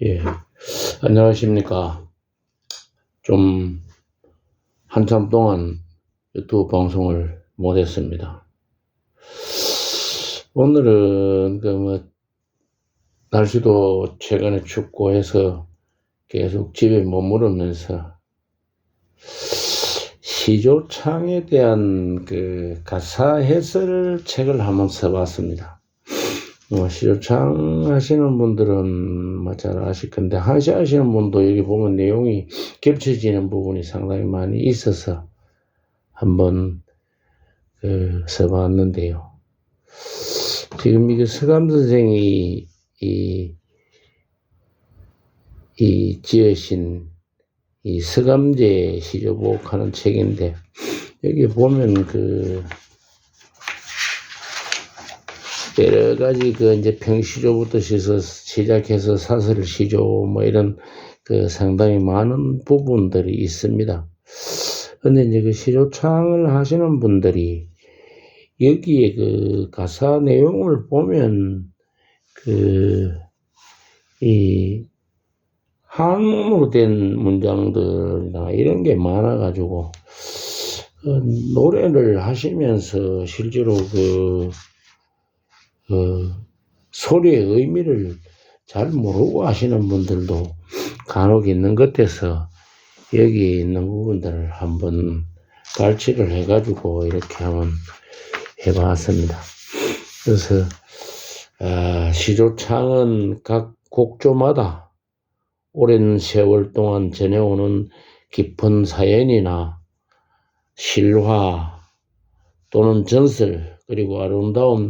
예, 안녕하십니까. 좀 한참 동안 유튜브 방송을 못했습니다. 오늘은 날씨도 최근에 춥고 해서 계속 집에 머무르면서 시조창에 대한 가사 해설 책을 한번 써봤습니다. 시조창 하시는 분들은 잘 아실 건데, 하시는 분도 여기 보면 내용이 겹쳐지는 부분이 상당히 많이 있어서 한번 써봤는데요. 지금 이게 서감 선생이 지으신 이 서감제 시조복하는 책인데, 여기 보면 여러 가지 이제 평시조부터 시작해서 사설시조 이런 상당히 많은 부분들이 있습니다. 근데 이제 시조창을 하시는 분들이 여기에 가사 내용을 보면 이 한문으로 된 문장들이나 이런 게 많아가지고 노래를 하시면서 실제로 소리의 의미를 잘 모르고 하시는 분들도 간혹 있는 것 같아서 여기 있는 부분들을 한번 발췌를 해가지고 이렇게 한번 해봤습니다. 그래서 시조창은 각 곡조마다 오랜 세월 동안 전해오는 깊은 사연이나 실화 또는 전설, 그리고 아름다운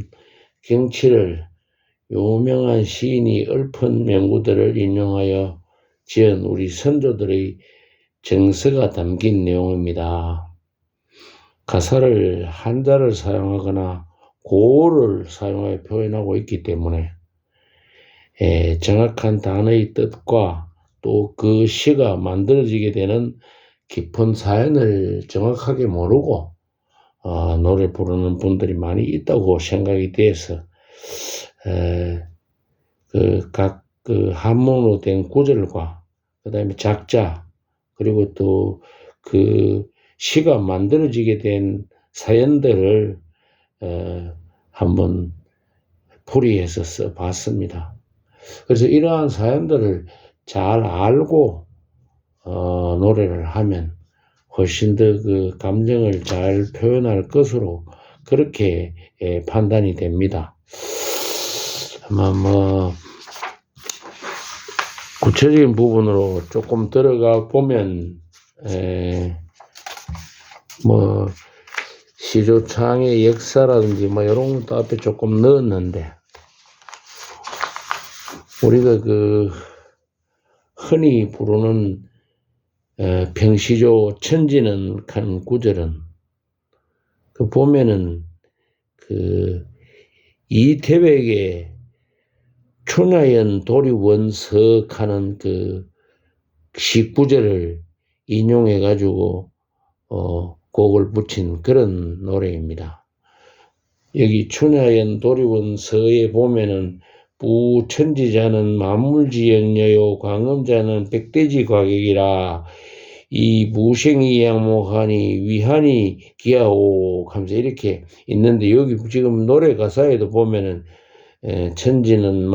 경치를 유명한 시인이 읊은 명구들을 인용하여 지은 우리 선조들의 정서가 담긴 내용입니다. 가사를 한자를 사용하거나 고어를 사용하여 표현하고 있기 때문에 정확한 단어의 뜻과 또 그 시가 만들어지게 되는 깊은 사연을 정확하게 모르고 노래 부르는 분들이 많이 있다고 생각이 돼서 각 한문으로 된 구절과 그 다음에 작자, 그리고 또 시가 만들어지게 된 사연들을 한번 풀이해서 써봤습니다. 그래서 이러한 사연들을 잘 알고 노래를 하면 훨씬 더 감정을 잘 표현할 것으로 그렇게 판단이 됩니다. 아마 구체적인 부분으로 조금 들어가 보면 시조창의 역사라든지 이런 것도 앞에 조금 넣었는데, 우리가 흔히 부르는 평시조 천지는 한 구절은 보면은 이태백의 춘하연 도리원석 하는 시구절을 인용해 가지고 곡을 붙인 그런 노래입니다. 여기 춘하연 도리원서에 보면은 부천지자는 만물지영여요 광음자는 백대지 과객이라 이 무생이 양목하니 위하니 기하오 하면서 이렇게 있는데, 여기 지금 노래 가사에도 보면은 천지는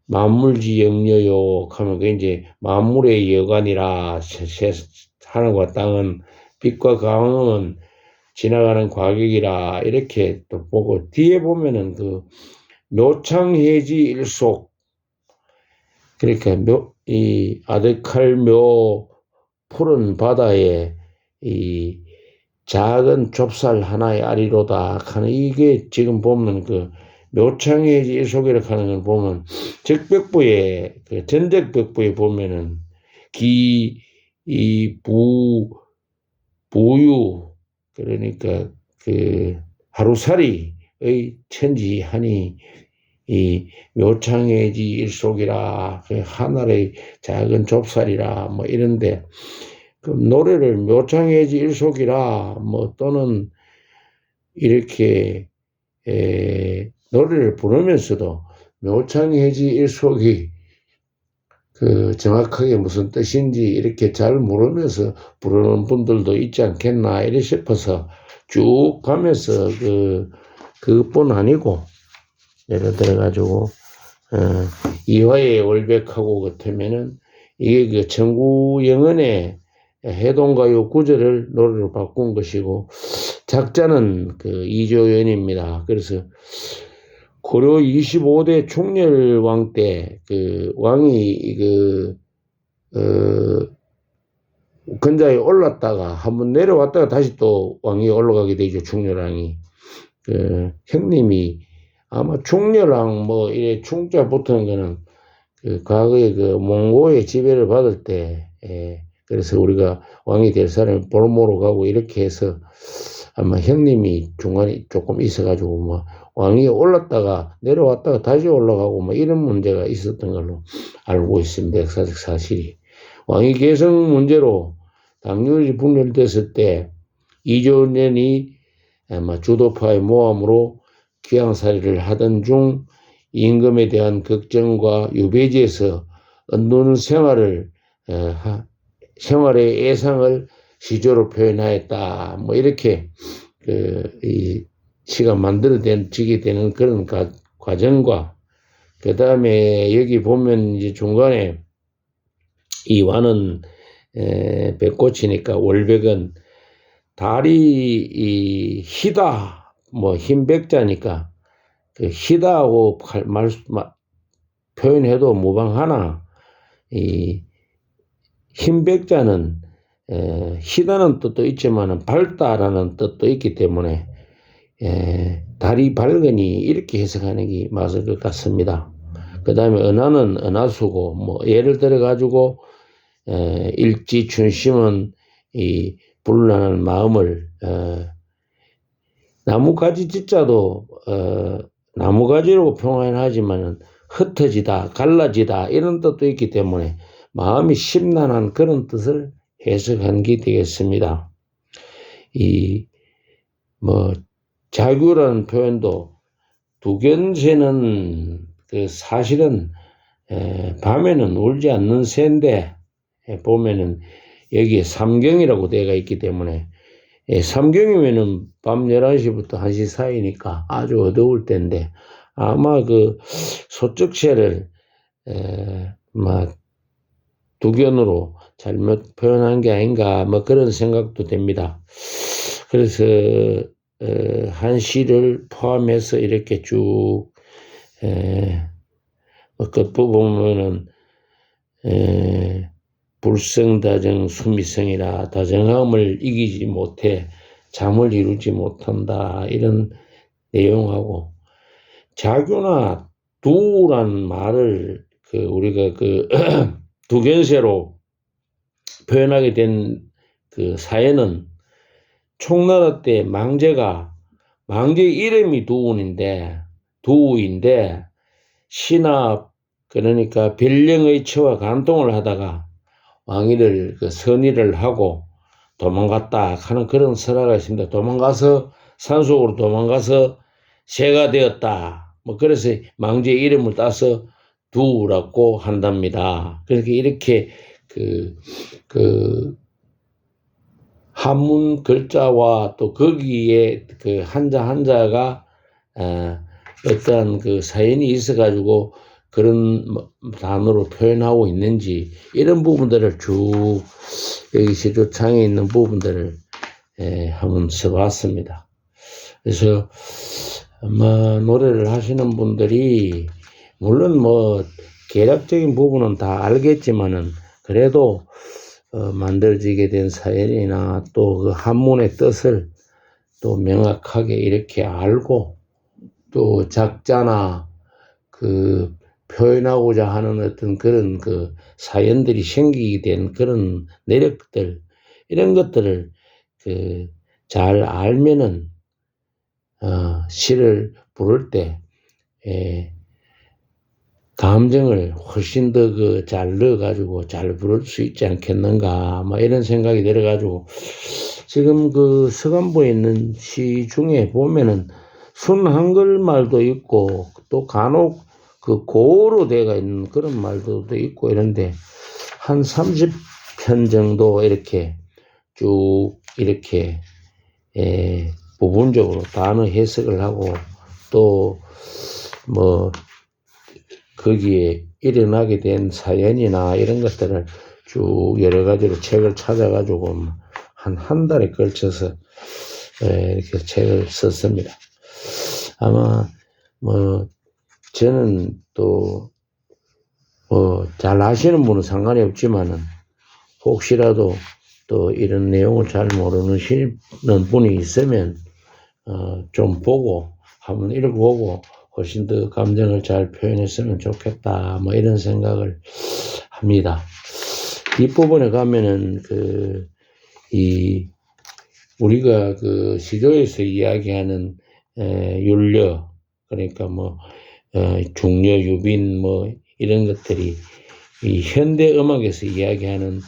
만물지영여요 하면 이제 만물의 여관이라, 하늘과 땅은 빛과 광음은 지나가는 과객이라 이렇게 또 보고, 뒤에 보면은 묘창해지 일속, 그러니까 이 아득할 묘 푸른 바다에 이 작은 좁쌀 하나의 아리로다 하는, 이게 지금 보면 묘창해지 일속이라고 하는 걸 보면 적벽부에 전적벽부에 보면은 부유, 그러니까 하루살이의 천지하니 이 묘창해지 일속이라, 하늘의 작은 좁쌀이라 이런데, 노래를 묘창해지 일속이라 또는 이렇게 노래를 부르면서도 묘창해지 일속이 정확하게 무슨 뜻인지 이렇게 잘 모르면서 부르는 분들도 있지 않겠나 이래 싶어서 쭉 가면서 그뿐 아니고 예를 들어 가지고 이화의 월백하고 같으면은 이게 그 청구영은의 해동가요 구절을 노래로 바꾼 것이고 작자는 이조연입니다. 그래서 고려 25대 충렬왕 때 왕이 근자에 올랐다가 한번 내려왔다가 다시 또 왕이 올라가게 되죠. 충렬왕이 형님이 아마 충렬왕 이래 충자 붙는 거는 과거에 몽고의 지배를 받을 때 그래서 우리가 왕이 될 사람이 볼모로 가고 이렇게 해서 아마 형님이 중간에 조금 있어가지고 왕이 올랐다가 내려왔다가 다시 올라가고 이런 문제가 있었던 걸로 알고 있습니다. 역사적 사실이. 왕위 계승 문제로 당률이 분열됐을 때 이조연이 아마 주도파의 모함으로 귀양살이를 하던 중 임금에 대한 걱정과 유배지에서 얻는 생활의 예상을 시조로 표현하였다. 이렇게 이 시가 만들어지게 되는 그런 과정과 그 다음에 여기 보면 이제 중간에 이 완은 백꽃이니까 월백은 달이 희다 흰백자니까 희다하고 표현해도 무방하나 이 흰백자는 희다는 뜻도 있지만 밝다라는 뜻도 있기 때문에 달이 밝으니 이렇게 해석하는 게 맞을 것 같습니다. 그 다음에 은하는 은하수고 예를 들어 가지고 일지춘심은 이 불나는 마음을 나무가지 짓자도 나무가지로 표현하지만은 흩어지다 갈라지다 이런 뜻도 있기 때문에 마음이 심란한 그런 뜻을 해석한 게 되겠습니다. 자규라는 표현도 두견새는 사실은 밤에는 울지 않는 새인데 보면은 여기에 삼경이라고 되어 있기 때문에 삼경이면은 밤 11시부터 1시 사이니까 아주 어두울 때인데 아마 소쩍새를 두견으로 잘못 표현한 게 아닌가 그런 생각도 됩니다. 그래서 한 시를 포함해서 이렇게 쭉 끝부분 보면은 불성다정 수미성이라 다정함을 이기지 못해 잠을 이루지 못한다 이런 내용하고 자규나 두라는 말을 우리가 두견새로 표현하게 된 사연은 총나라 때 망제 이름이 두우인데 신압 그러니까 변령의 처와 간통을 하다가 왕위를 선의를 하고 도망갔다 하는 그런 설화가 있습니다. 산속으로 도망가서 새가 되었다. 그래서 망제의 이름을 따서 두라고 한답니다. 그렇게 이렇게 한문 글자와 또 거기에 한자 한자가 어떤 사연이 있어가지고 그런 단어로 표현하고 있는지 이런 부분들을 쭉 여기 시조창에 있는 부분들을 한번 써봤습니다. 그래서 노래를 하시는 분들이 물론 개략적인 부분은 다 알겠지만은 그래도 만들어지게 된 사연이나 또 한문의 뜻을 또 명확하게 이렇게 알고 또 작자나 표현하고자 하는 어떤 그런 사연들이 생기게 된 그런 내력들 이런 것들을 잘 알면은 시를 부를 때 감정을 훨씬 더 잘 넣어가지고 잘 부를 수 있지 않겠는가 이런 생각이 들어가지고 지금 서간부에 있는 시 중에 보면은 순 한글말도 있고 또 간혹 그 고로 되어 있는 그런 말도 있고 이런데 한 30편 정도 이렇게 쭉 이렇게 부분적으로 단어 해석을 하고 또 뭐 거기에 일어나게 된 사연이나 이런 것들을 쭉 여러 가지로 책을 찾아가지고 한 달에 걸쳐서 이렇게 책을 썼습니다. 아마 뭐 저는 또 잘 아시는 분은 상관이 없지만은 혹시라도 또 이런 내용을 잘 모르시는 분이 있으면 좀 보고 한번 읽어보고 훨씬 더 감정을 잘 표현했으면 좋겠다 뭐 이런 생각을 합니다. 뒷부분에 가면은 우리가 그 시조에서 이야기하는 율려 그러니까 뭐 중려 유빈 뭐 이런 것들이 이 현대 음악에서 이야기하는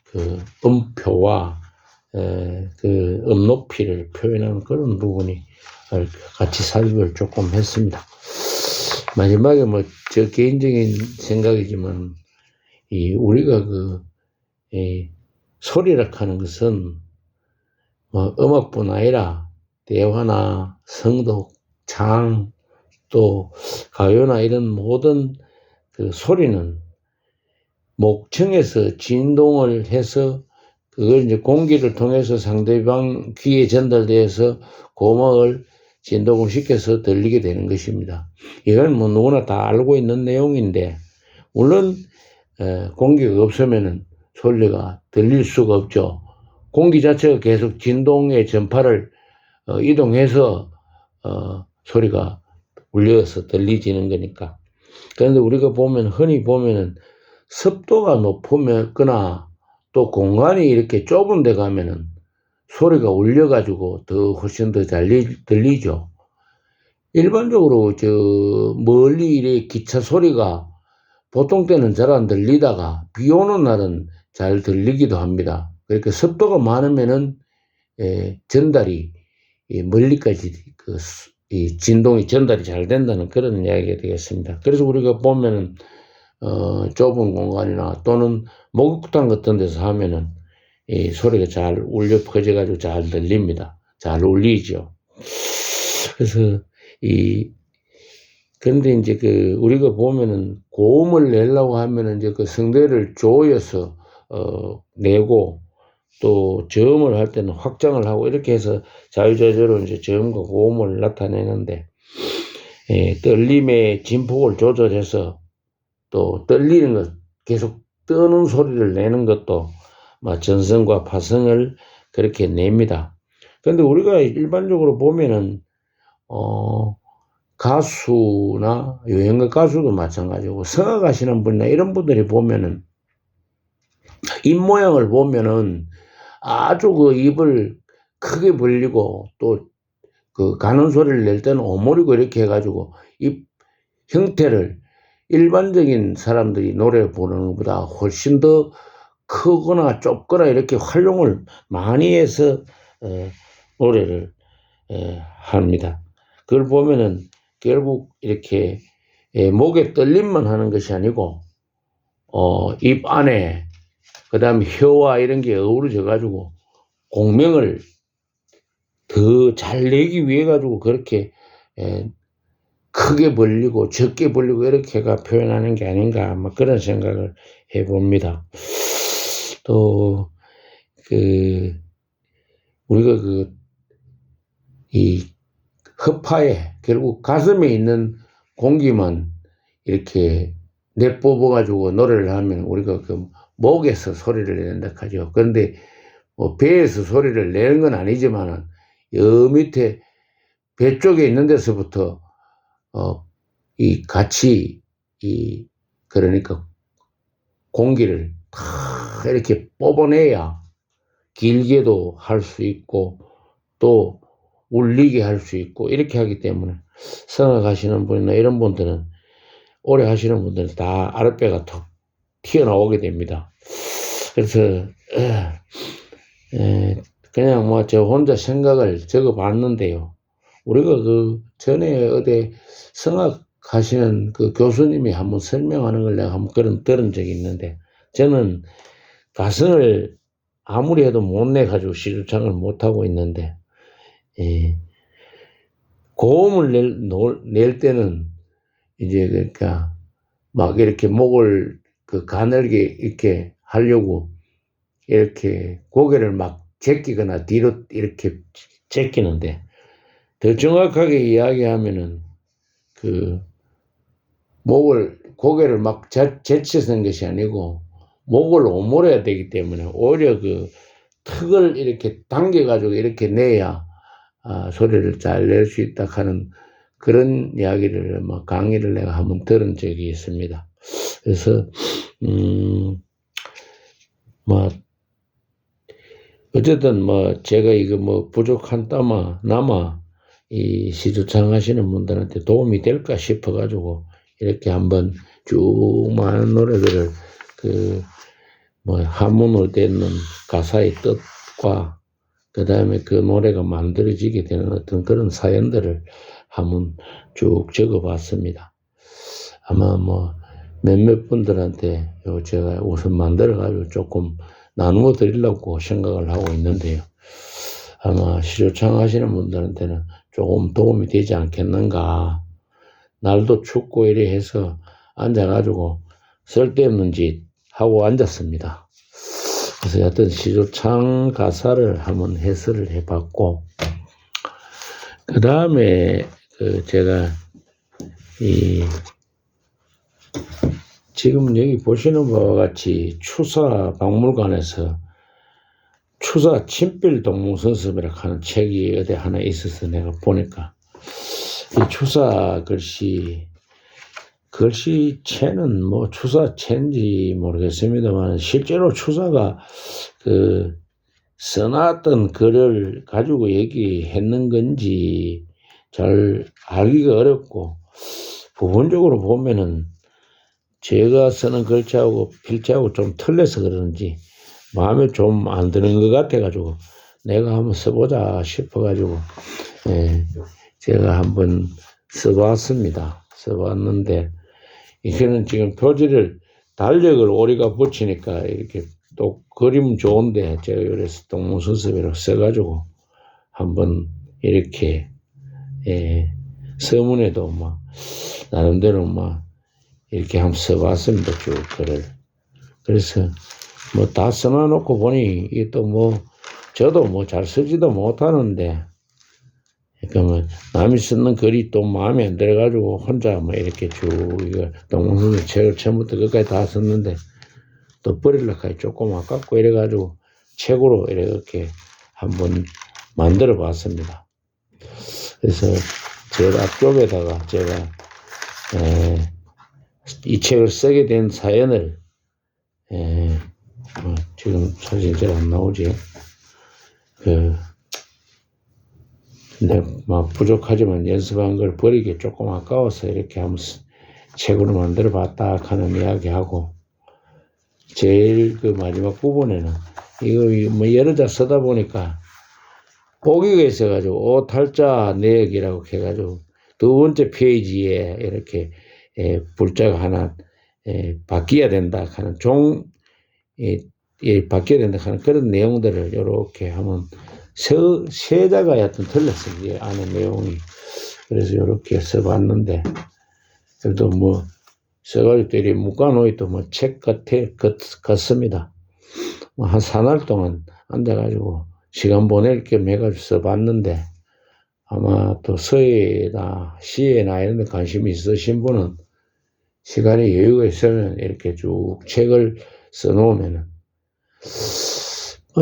그 음표와 그 음높이를 표현하는 그런 부분이 같이 살펴를 조금 했습니다. 마지막에 뭐 저 개인적인 생각이지만 우리가 소리라 하는 것은 뭐 음악뿐 아니라 대화나 성독, 장, 또 가요나 이런 모든 그 소리는 목청에서 진동을 해서 그걸 이제 공기를 통해서 상대방 귀에 전달돼서 고막을 진동을 시켜서 들리게 되는 것입니다. 이건 뭐 누구나 다 알고 있는 내용인데 물론 공기가 없으면은 소리가 들릴 수가 없죠. 공기 자체가 계속 진동의 전파를 이동해서 소리가 울려서 들리지는 거니까. 그런데 우리가 흔히 보면은 습도가 높으거나 또 공간이 이렇게 좁은 데 가면은 소리가 울려가지고 훨씬 더 잘 들리죠. 일반적으로 멀리 이렇게 기차 소리가 보통 때는 잘 안 들리다가 비 오는 날은 잘 들리기도 합니다. 그러니까 습도가 많으면은 전달이 멀리까지 이 진동이 전달이 잘 된다는 그런 이야기가 되겠습니다. 그래서 우리가 보면은 좁은 공간이나 또는 목욕탕 같은 데서 하면은 이 소리가 잘 울려 퍼져가지고 잘 들립니다. 잘 울리죠. 그래서 그런데 이제 우리가 보면은 고음을 내려고 하면은 이제 그 성대를 조여서 내고 또 저음을 할 때는 확장을 하고 이렇게 해서 자유자재로 이제 저음과 고음을 나타내는데 떨림의 진폭을 조절해서 또 떨리는 것 계속 떠는 소리를 내는 것도 전성과 파성을 그렇게 냅니다. 그런데 우리가 일반적으로 보면은 가수나 여행가 가수도 마찬가지고 성악 하시는 분이나 이런 분들이 보면은 입 모양을 보면은 아주 그 입을 크게 벌리고 또 그 가는 소리를 낼 때는 오므리고 이렇게 해가지고 입 형태를 일반적인 사람들이 노래 부르는 것보다 훨씬 더 크거나 좁거나 이렇게 활용을 많이 해서 노래를 합니다. 그걸 보면은 결국 이렇게 목에 떨림만 하는 것이 아니고 입 안에 그다음에 혀와 이런 게 어우러져 가지고 공명을 더 잘 내기 위해 가지고 그렇게 크게 벌리고 적게 벌리고 이렇게가 표현하는 게 아닌가 뭐 그런 생각을 해봅니다. 또 우리가 이 허파에 결국 가슴에 있는 공기만 이렇게 내뽑아 가지고 노래를 하면 우리가 목에서 소리를 낸다 하죠. 그런데 뭐 배에서 소리를 내는 건 아니지만은 여 밑에 배 쪽에 있는 데서부터 같이 그러니까 공기를 다 이렇게 뽑아내야 길게도 할 수 있고 또 울리게 할 수 있고 이렇게 하기 때문에 성악 하시는 분이나 이런 분들은 오래 하시는 분들은 다 아랫배가 툭 튀어나오게 됩니다. 그래서 그냥 뭐 저 혼자 생각을 적어 봤는데요. 우리가 전에 어디 성악 하시는 그 교수님이 한번 설명하는 걸 내가 한번 들은 적이 있는데, 저는 가성을 아무리 해도 못 내가지고 시주창을 못하고 있는데, 예, 고음을 낼 때는 이제 그러니까 막 이렇게 목을 그 가늘게 이렇게 하려고 이렇게 고개를 막 제끼거나 뒤로 이렇게 제끼는데, 더 정확하게 이야기하면은 그 고개를 막 제치는 것이 아니고 목을 오므려야 되기 때문에 오히려 그 턱을 이렇게 당겨가지고 이렇게 내야 소리를 잘 낼 수 있다 하는 그런 이야기를 강의를 내가 한번 들은 적이 있습니다. 그래서 어쨌든 제가 이거 부족한 남아 이 시주창 하시는 분들한테 도움이 될까 싶어 가지고 이렇게 한번 쭉 많은 노래들을 한문으로 되는 가사의 뜻과 그 다음에 그 노래가 만들어지게 되는 어떤 그런 사연들을 한번 쭉 적어봤습니다. 아마 몇몇 분들한테 제가 우선 만들어가지고 조금 나누어 드리려고 생각을 하고 있는데요. 아마 시조창 하시는 분들한테는 조금 도움이 되지 않겠는가. 날도 춥고 이래 해서 앉아가지고 쓸데없는 짓 하고 앉았습니다. 그래서 여하튼 시조창 가사를 한번 해설을 해봤고, 그 다음에 제가 지금 여기 보시는 바와 같이 추사 박물관에서 추사 친필 동문선습이라고 하는 책이 어디 하나 있어서 내가 보니까 이 추사 글씨체는 추사체인지 모르겠습니다만 실제로 추사가 써놨던 글을 가지고 얘기했는 건지 잘 알기가 어렵고, 부분적으로 보면은 제가 쓰는 글자하고 필자하고 좀 틀려서 그러는지 마음에 좀 안 드는 것 같아가지고 내가 한번 써보자 싶어가지고 제가 한번 써봤는데, 이거는 지금 표지를 달력을 우리가 붙이니까 이렇게 또 그림 좋은데 제가 그래서 동문선습이라고 써가지고 한번 이렇게 서문에도 나름대로 이렇게 한번 써봤습니다. 쭉 글을. 그래서 다 써놔놓고 보니 이게 또 저도 잘 쓰지도 못하는데, 그러니까 남이 쓰는 글이 또 마음에 안 들어가지고 혼자 이렇게 쭉 이거 동문선습 책을 처음부터 끝까지 다 썼는데 또 버리려고 하기 조금 아깝고 이래가지고 책으로 이렇게 한번 만들어 봤습니다. 그래서 제일 앞쪽에다가 제가 이 책을 쓰게 된 사연을 지금 사진 잘 안 나오지. 근데 부족하지만 연습한 걸 버리기 조금 아까워서 이렇게 한번 책으로 만들어 봤다 하는 이야기하고, 제일 마지막 부분에는 이거 여러 자 쓰다 보니까 보기가 있어가지고 오탈자 내역이라고 해가지고 두 번째 페이지에 이렇게 불자가 하나 바뀌어야 된다 하는 바뀌어야 된다 하는 그런 내용들을 이렇게 하면 세자가 여하튼 틀렸어요. 안에 내용이. 그래서 이렇게 써봤는데, 그래도 써가지고 이렇게 묶어놓이도 책 같습니다. 한 사날 동안 앉아가지고 시간 보낼 겸 해가지고 써봤는데, 아마 또 서예나 시에나 이런 데 관심이 있으신 분은 시간이 여유가 있으면 이렇게 쭉 책을 써놓으면은,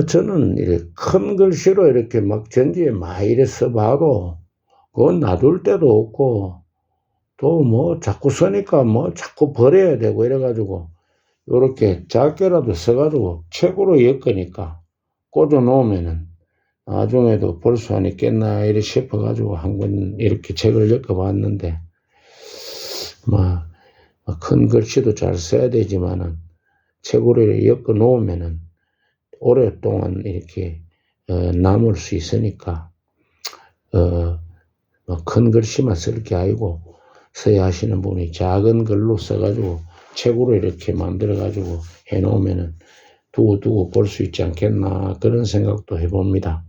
저는 이렇게 큰 글씨로 이렇게 전지에 이래 써봐도 그건 놔둘 데도 없고, 또 자꾸 쓰니까 자꾸 버려야 되고 이래가지고 요렇게 작게라도 써가지고 책으로 엮으니까 꽂아 놓으면은 나중에도 볼 수 있겠나 이래 싶어가지고 한번 이렇게 책을 엮어봤는데, 큰 글씨도 잘 써야 되지만은 책으로 엮어 놓으면은 오랫동안 이렇게 남을 수 있으니까 큰 글씨만 쓸 게 아니고 써야 하시는 분이 작은 글로 써가지고 책으로 이렇게 만들어가지고 해놓으면은 두고두고 볼 수 있지 않겠나 그런 생각도 해봅니다.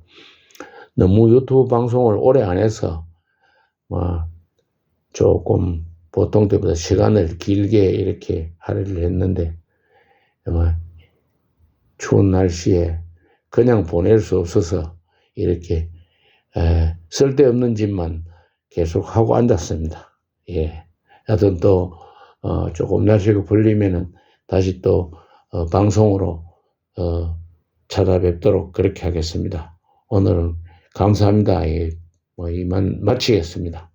너무 유튜브 방송을 오래 안 해서 조금 보통 때보다 시간을 길게 이렇게 할애를 했는데 추운 날씨에 그냥 보낼 수 없어서 이렇게 쓸데없는 짓만 계속 하고 앉았습니다. 예. 하여튼 또 조금 날씨가 풀리면은 다시 또 방송으로 찾아뵙도록 그렇게 하겠습니다. 오늘은 감사합니다. 이만 마치겠습니다.